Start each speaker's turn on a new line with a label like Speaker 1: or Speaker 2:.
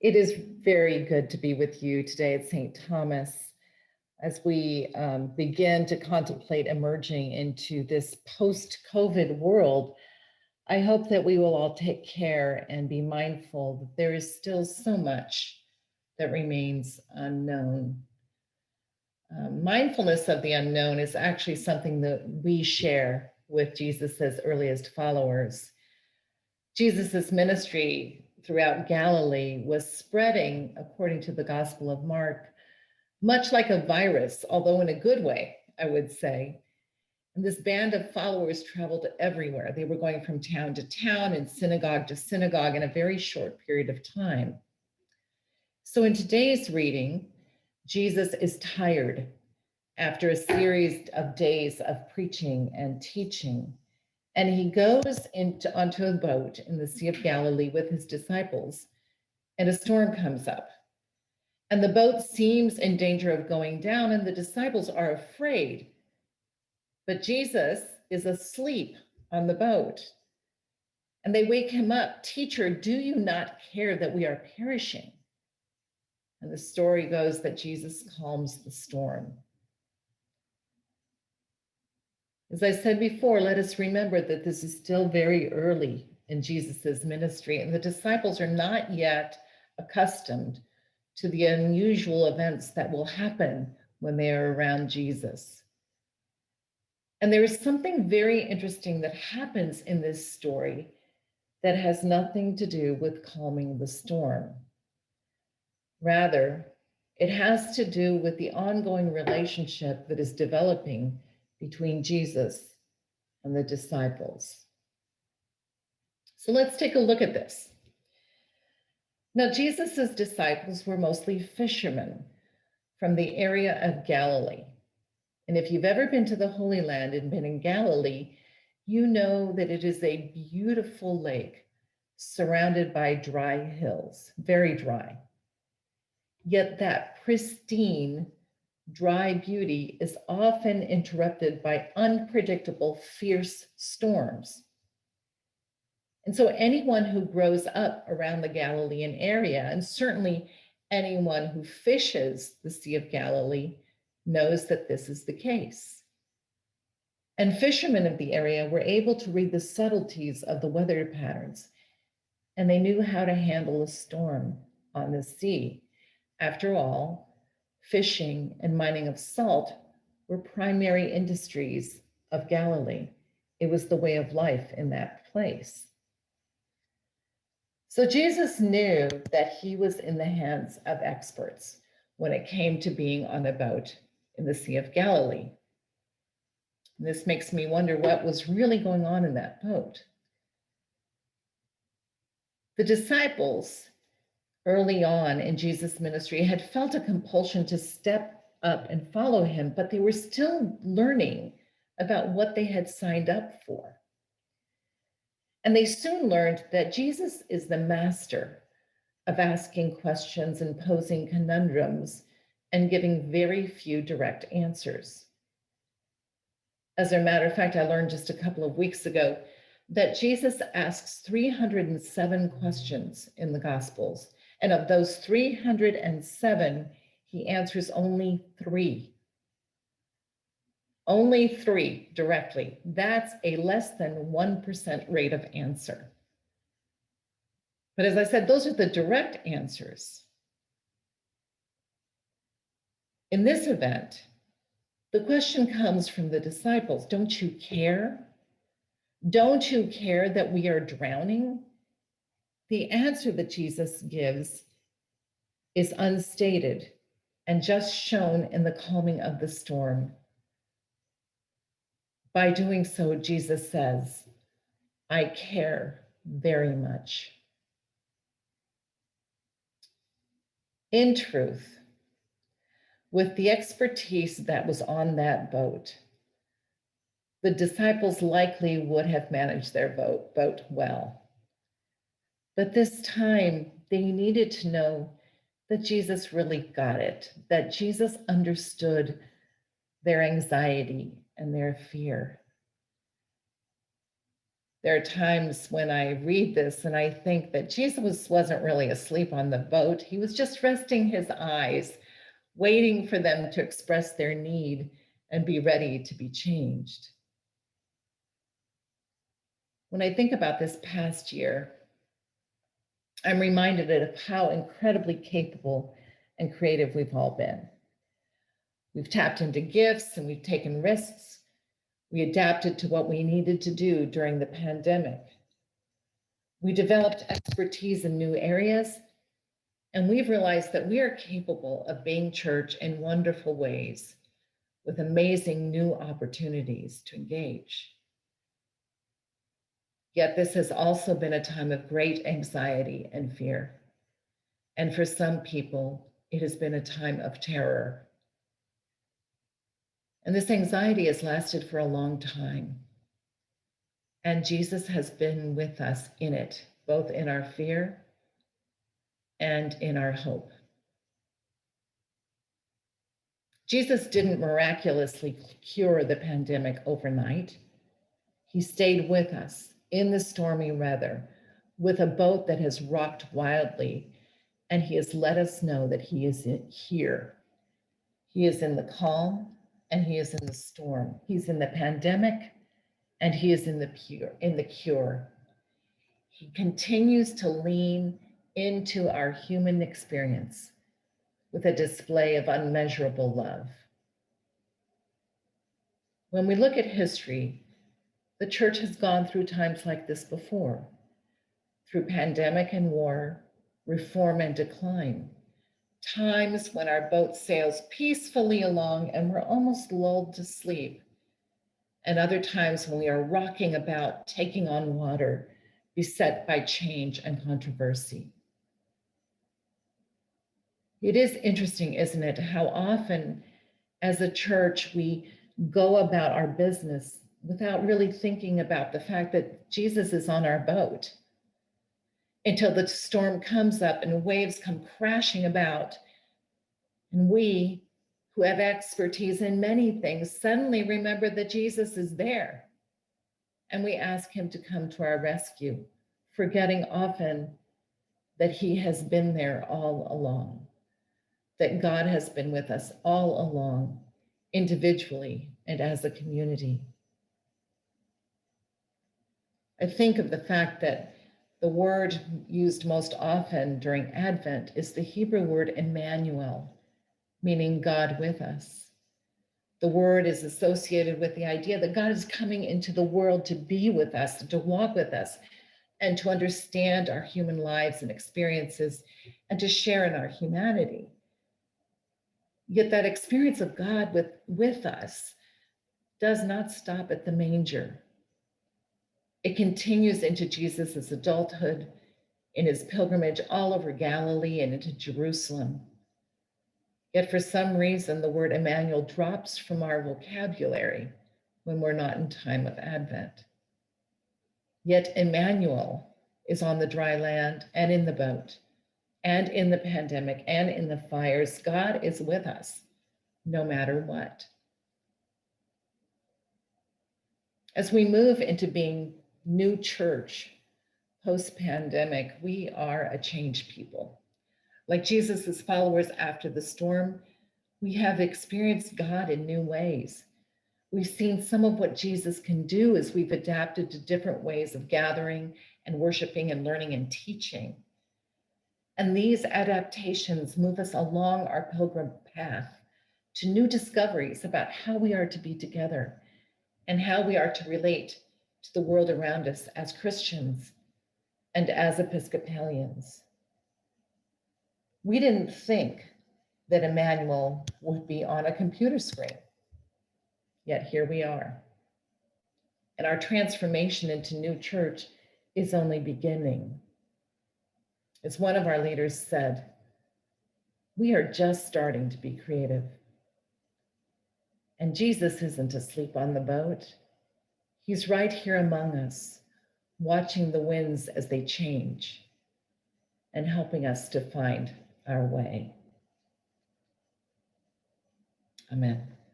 Speaker 1: It is very good to be with you today at St. Thomas as we begin to contemplate emerging into this post-COVID world. I hope that we will all take care and be mindful that there is still so much that remains unknown. Mindfulness of the unknown is actually something that we share with Jesus's earliest followers. Jesus's ministry throughout Galilee was spreading, according to the Gospel of Mark, much like a virus, although in a good way, I would say. And this band of followers traveled everywhere. They were going from town to town and synagogue to synagogue in a very short period of time. So in today's reading, Jesus is tired after a series of days of preaching and teaching. And he goes onto a boat in the Sea of Galilee with his disciples, and a storm comes up. And the boat seems in danger of going down, and the disciples are afraid. But Jesus is asleep on the boat. And they wake him up. "Teacher, do you not care that we are perishing?" And the story goes that Jesus calms the storm. As I said before, let us remember that this is still very early in Jesus's ministry, and the disciples are not yet accustomed to the unusual events that will happen when they are around Jesus. And there is something very interesting that happens in this story that has nothing to do with calming the storm. Rather, it has to do with the ongoing relationship that is developing between Jesus and the disciples. So let's take a look at this. Now, Jesus's disciples were mostly fishermen from the area of Galilee. And if you've ever been to the Holy Land and been in Galilee, you know that it is a beautiful lake surrounded by dry hills, very dry. Yet that pristine, dry beauty is often interrupted by unpredictable, fierce storms. And so anyone who grows up around the Galilean area, and certainly anyone who fishes the Sea of Galilee, knows that this is the case. And fishermen of the area were able to read the subtleties of the weather patterns, and they knew how to handle a storm on the sea. After all, fishing and mining of salt were primary industries of Galilee. It was the way of life in that place. So Jesus knew that he was in the hands of experts when it came to being on a boat in the Sea of Galilee. And this makes me wonder what was really going on in that boat. The disciples early on in Jesus' ministry had felt a compulsion to step up and follow him, but they were still learning about what they had signed up for. And they soon learned that Jesus is the master of asking questions and posing conundrums and giving very few direct answers. As a matter of fact, I learned just a couple of weeks ago that Jesus asks 307 questions in the Gospels. And of those 307, he answers only 3. Only 3 directly. That's a less than 1% rate of answer. But as I said, those are the direct answers. In this event, the question comes from the disciples, don't you care? Don't you care that we are drowning? The answer that Jesus gives is unstated and just shown in the calming of the storm. By doing so, Jesus says, I care very much. In truth, with the expertise that was on that boat, the disciples likely would have managed their boat well. But this time, they needed to know that Jesus really got it, that Jesus understood their anxiety and their fear. There are times when I read this and I think that Jesus wasn't really asleep on the boat. He was just resting his eyes, waiting for them to express their need and be ready to be changed. When I think about this past year, I'm reminded of how incredibly capable and creative we've all been. We've tapped into gifts and we've taken risks. We adapted to what we needed to do during the pandemic. We developed expertise in new areas, and we've realized that we are capable of being church in wonderful ways with amazing new opportunities to engage. Yet this has also been a time of great anxiety and fear. And for some people, it has been a time of terror. And this anxiety has lasted for a long time. And Jesus has been with us in it, both in our fear and in our hope. Jesus didn't miraculously cure the pandemic overnight. He stayed with us in the stormy weather with a boat that has rocked wildly, and he has let us know that he is here. He is in the calm and he is in the storm. He's in the pandemic and he is in the cure. He continues to lean into our human experience with a display of unmeasurable love. When we look at history, the church has gone through times like this before, through pandemic and war, reform and decline, times when our boat sails peacefully along and we're almost lulled to sleep, and other times when we are rocking about, taking on water, beset by change and controversy. It is interesting, isn't it, how often as a church we go about our business without really thinking about the fact that Jesus is on our boat until the storm comes up and waves come crashing about. And we, who have expertise in many things, suddenly remember that Jesus is there. And we ask him to come to our rescue, forgetting often that he has been there all along, that God has been with us all along, individually and as a community. I think of the fact that the word used most often during Advent is the Hebrew word Emmanuel, meaning God with us. The word is associated with the idea that God is coming into the world to be with us, to walk with us, and to understand our human lives and experiences, and to share in our humanity. Yet that experience of God with us does not stop at the manger. It continues into Jesus' adulthood, in his pilgrimage all over Galilee and into Jerusalem. Yet for some reason, the word Emmanuel drops from our vocabulary when we're not in time of Advent. Yet Emmanuel is on the dry land and in the boat and in the pandemic and in the fires. God is with us no matter what. As we move into being new church post-pandemic, we are a changed people. Like Jesus' followers after the storm, we have experienced God in new ways. We've seen some of what Jesus can do as we've adapted to different ways of gathering and worshiping and learning and teaching. And these adaptations move us along our pilgrim path to new discoveries about how we are to be together and how we are to relate to the world around us as Christians and as Episcopalians. We didn't think that Emmanuel would be on a computer screen, yet here we are. And our transformation into new church is only beginning. As one of our leaders said, we are just starting to be creative. And Jesus isn't asleep on the boat. He's right here among us, watching the winds as they change and helping us to find our way. Amen.